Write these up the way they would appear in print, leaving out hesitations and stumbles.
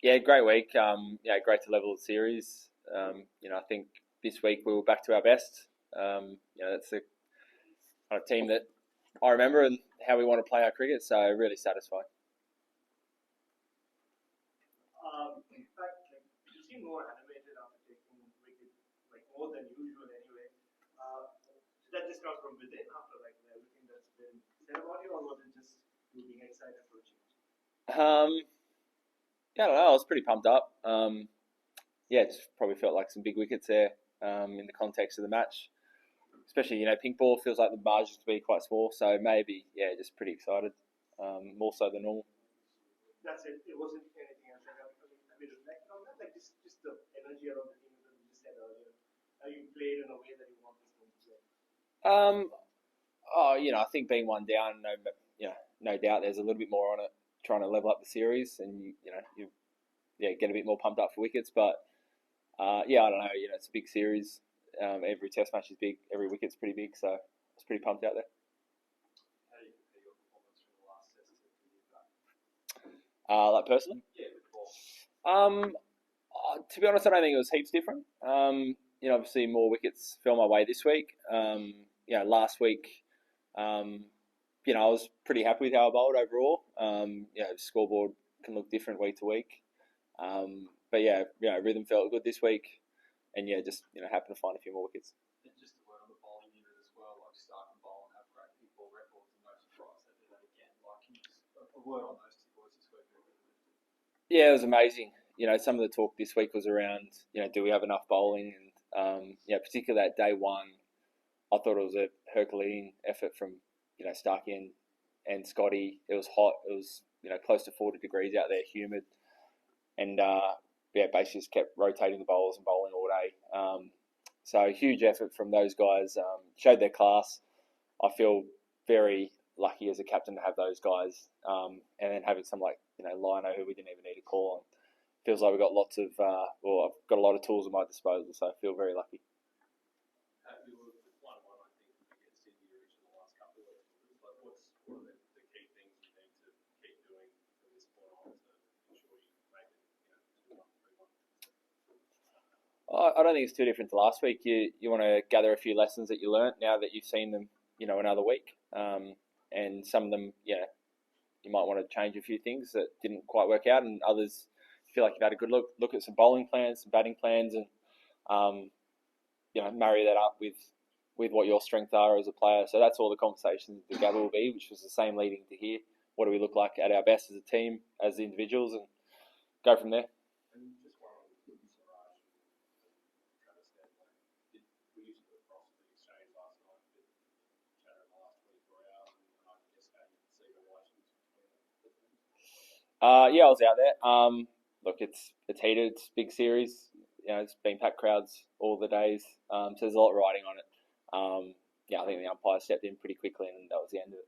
Yeah, great week. Great to level the series. I think this week we were back to our best. That's the kind of team that I remember and how we want to play our cricket. So really satisfied. In fact, you seem more animated after taking wicket, more than usual anyway. Did that just come from within after everything that's been said about you, or was it just you being excited for a change? I don't know. I was pretty pumped up. It probably felt like some big wickets there in the context of the match. Especially, pink ball feels like the margins to be quite small. So maybe, just pretty excited. More so than normal. That's it. It wasn't anything else. Have you reflected on that? Just the energy around the team that you just said earlier. How you played in a way that you want this team to play. I think being one down, no doubt there's a little bit more on it, trying to level up the series, and you get a bit more pumped up for wickets. But I don't know. It's a big series. Every test match is big. Every wicket's pretty big. So I was pretty pumped out there. How do you compare your performance from the last test to the year back? Like personally? Yeah, before. To be honest, I don't think it was heaps different. Obviously more wickets fell my way this week. Last week, I was pretty happy with how I bowled overall. The scoreboard can look different week to week. Rhythm felt good this week, and happened to find a few more wickets. And just a word on the bowling unit as well, Stark and Bowl have great big ball records, and no surprise they did that again. A word on those two boys this week. Yeah, it was amazing. Some of the talk this week was around, do we have enough bowling? And, particularly that day one, I thought it was a Herculean effort from, Starkey and Scotty. It was hot. It was, close to 40 degrees out there, humid. And, basically just kept rotating the bowlers and bowling all day. So huge effort from those guys. Showed their class. I feel very lucky as a captain to have those guys. And then having some Lino who we didn't even need to call on. Feels like we've got lots of, I've got a lot of tools at my disposal, so I feel very lucky. You were 1-1, I think, against India in the last couple of weeks. What are the key things you need to keep doing from this point on to ensure you make it 2-1, 3-1? I don't think it's too different to last week. You want to gather a few lessons that you learnt now that you've seen them, another week. And some of them, you might want to change a few things that didn't quite work out, and others feel like you've had a good look at some bowling plans, some batting plans, and marry that up with what your strengths are as a player. So that's all the conversations the gather will be, which was the same leading to here. What do we look like at our best as a team, as individuals, and go from there. And just one on Siraj and Travis Stanley. We used to cross the exchange last night with Chatter in the last 24 hours, and I guess how you can see the relations between them. I was out there. Look, it's heated. It's a big series. It's been packed crowds all the days. So there's a lot riding on it. I think the umpire stepped in pretty quickly, and that was the end of it.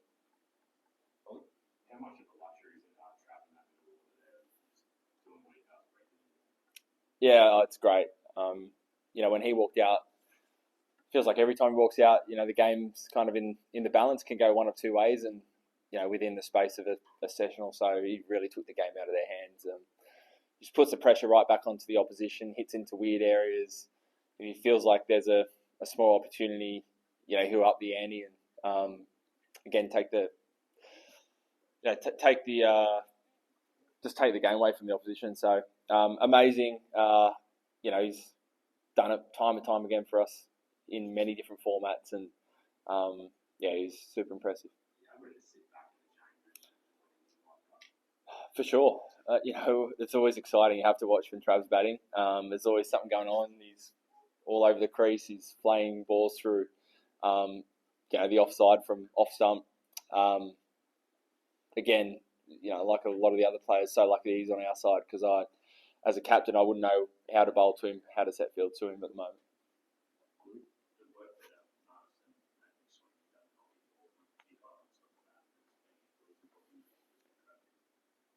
How much of a luxury is it trapping that middle over there, doing what he does regularly? Yeah, it's great. When he walked out, feels like every time he walks out, the game's kind of in the balance, can go one of two ways, and within the space of a session or so, he really took the game out of their hands. Just puts the pressure right back onto the opposition, hits into weird areas. If he feels like there's a small opportunity, he'll up the ante and again take the just take the game away from the opposition. So amazing. He's done it time and time again for us in many different formats, and he's super impressive. For sure. It's always exciting. You have to watch when Trav's batting. There's always something going on. He's all over the crease. He's flaying balls through, the offside from off stump. Again, like a lot of the other players, so lucky he's on our side, because as a captain, I wouldn't know how to bowl to him, how to set field to him at the moment.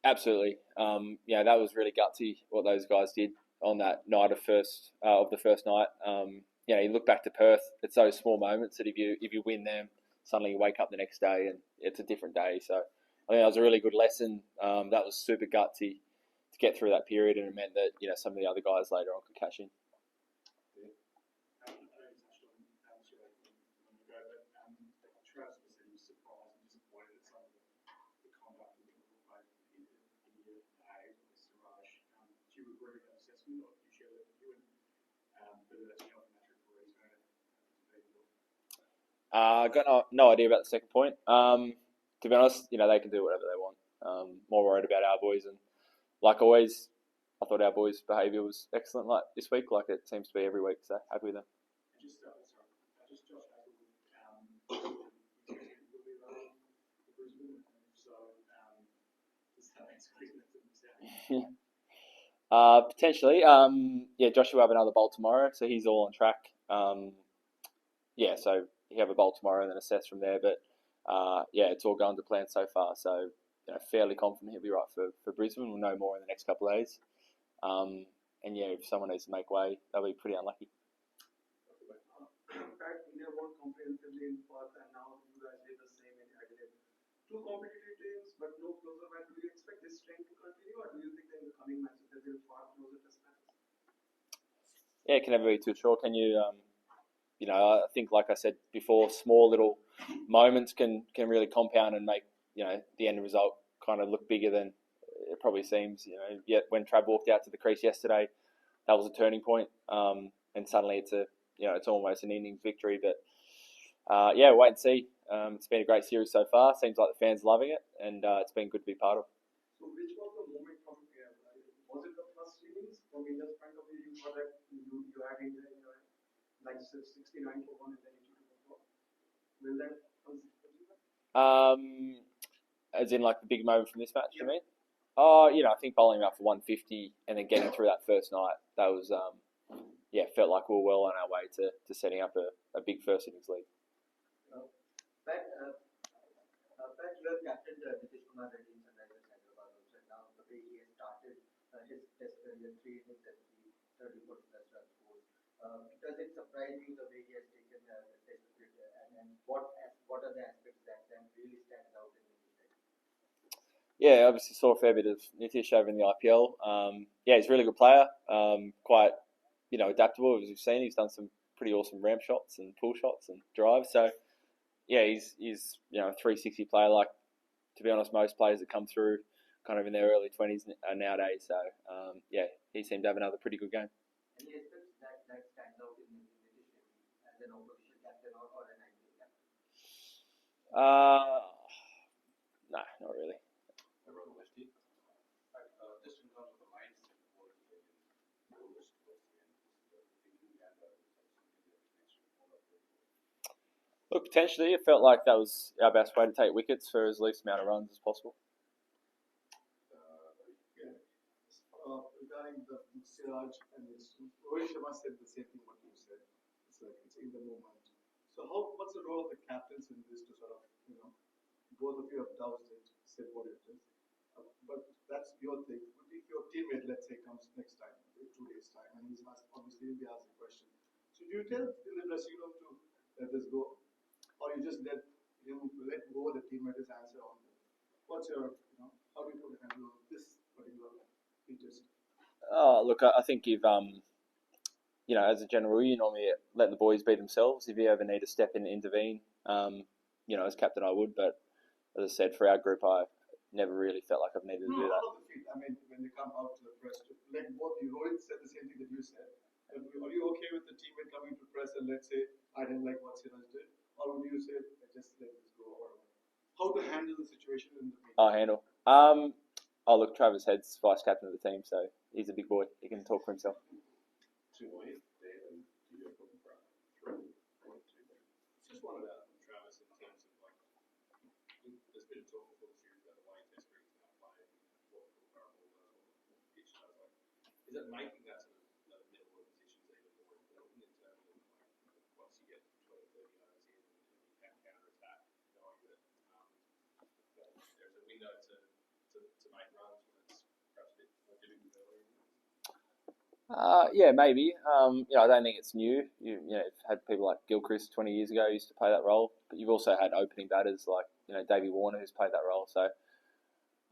Absolutely. That was really gutsy what those guys did on that night of the first night. You look back to Perth, it's those small moments that if you win them, suddenly you wake up the next day and it's a different day. So I think that was a really good lesson. That was super gutsy to get through that period, and it meant that some of the other guys later on could cash in. I got no idea about the second point. To be honest, they can do whatever they want. More worried about our boys, and like always, I thought our boys' behaviour was excellent. Like this week, like it seems to be every week. So happy with them. Potentially. Joshua will have another bowl tomorrow, so he's all on track. So he have a bowl tomorrow and then assess from there. But it's all going to plan so far. So fairly confident he'll be right for Brisbane. We'll know more in the next couple of days. If someone needs to make way, they'll be pretty unlucky. Worked comprehensively in Perth, and now you guys did the same in Adelaide. Two competitive teams, but no closer match. Do you expect this trend to continue, or do you think that in the coming matches there will be far closer test matches? Yeah, it can never be too sure. Can you? I think, like I said before, small little moments can really compound and make the end result kind of look bigger than it probably seems. Yet when Trav walked out to the crease yesterday, that was a turning point, and suddenly it's it's almost an innings victory. But wait and see. It's been a great series so far. Seems like the fans loving it, and it's been good to be part of. So, which was the moment from here? Was it the first innings from India's point of view? You thought that you had India in your like 69 for 1 and then 82 for 4. Will that as in like the big moment from this match for me? Oh, I think bowling up for 150 and then getting through that first night, that was felt like we were well on our way to setting up a big first innings lead. Pat, you have captained Nitish Kumar Reddy in Sunrisers Hyderabad also, and now the way he has started his test career, 3 innings and 30 plus run scored. Does it surprise you the way he has taken the test cricket, and what are the aspects that really stand out in Nitish? Yeah, obviously saw a fair bit of Nitish over in the IPL. He's a really good player. Quite adaptable, as we've seen. He's done some pretty awesome ramp shots and pull shots and drives. So he's a 360 player. Like, to be honest, most players that come through kind of in their early 20s nowadays. So he seemed to have another pretty good game. Any aspects that stand out in Nitish as an opposition captain or an IPL captain? No, not really. Just in terms of the mindset, look, potentially it felt like that was our best way to take wickets for as least amount of runs as possible. Regarding the Siraj and this, Rohit Sharma said the same thing what you said. It's like it's in the moment. So what's the role of the captains in this to sort of, both of you have doused it, said what it is. But that's your thing. If your teammate, let's say, comes next time, 2 days' time, and he's asked, obviously he'll be asked a question. So do you tell Philip Racino to let this go? Or you just let go the teammate's answer on them? What's your, how do you put a handle on this particular interest? Look, I think if as a general rule, you normally let the boys be themselves. If you ever need to step in and intervene, as captain I would. But as I said, for our group, I never really felt like I've needed to do that. Out of the field. I mean, when they come out to the press, let both you. Rohit said the same thing that you said. Are you okay with the teammate coming to press and let's say, I didn't like what Siraj did? Or would you say, just let this go? Or how to handle the situation in the field? I'll handle. Look, Travis Head's vice captain of the team, so he's a big boy. He can talk for himself. just wanted to ask Travis in terms of like, there's been a talk before the series about the way Test cricket is going to play, what the current ball does, what the pitch does. Like, is it making that sort of middle order positions even more important in terms of like once you get 20, 30 overs in and you can counter attack, knowing that there's a window to make runs when it's perhaps a bit more difficult earlier? Maybe. I don't think it's new. You've had people like Gilchrist 20 years ago used to play that role, but you've also had opening batters like Davey Warner who's played that role. So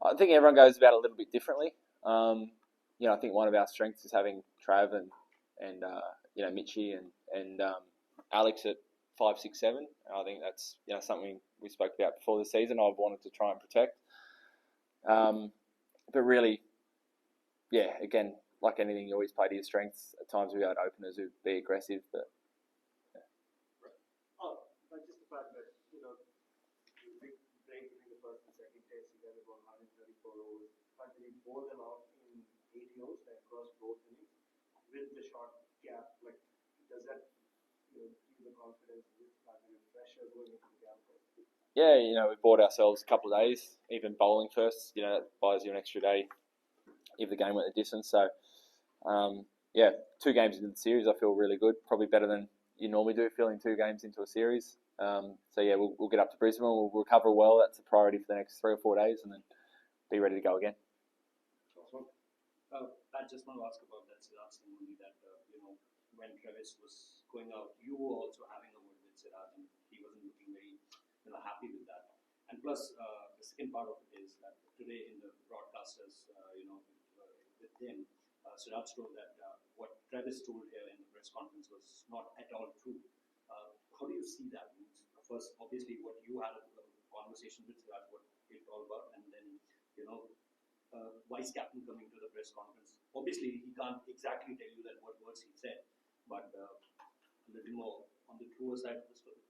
I think everyone goes about it a little bit differently. I think one of our strengths is having Trav and Mitchie and Alex at 5, 6, 7. I think that's something we spoke about before the season. I've wanted to try and protect, but really, again, like anything, you always play to your strengths. At times we had openers who'd be aggressive, but but just the fact that the big break between the first and second test, you guys about 134 overs. Finally, bore them out in 80 overs across both innings with the short gap. Like, does that give you the confidence with the fact that you're fresher going into the gap? yeah, we bought ourselves a couple of days, even bowling first. That buys you an extra day if the game went the distance. So, 2 games into the series, I feel really good. Probably better than you normally do, feeling 2 games into a series. We'll get up to Brisbane. We'll recover well. That's a priority for the next 3 or 4 days, and then be ready to go again. I just want to ask about that Siraj thing only, that when Travis was going out, you were also having a word with Siraj, and he wasn't looking very happy with that. And plus, the second part of it is that today in the broadcasters, with him, Siraj told that what Travis told here in the press conference was not at all true. How do you see that? First, obviously, what you had a conversation with Siraj, what it's all about, and then vice captain coming to the press conference. Obviously, he can't exactly tell you that what words he said, but a little more on the truer side of the story.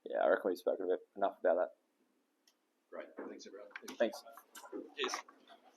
Yeah, I reckon we spoke a bit enough about that. Right. Thanks, everyone. Thanks. Cheers.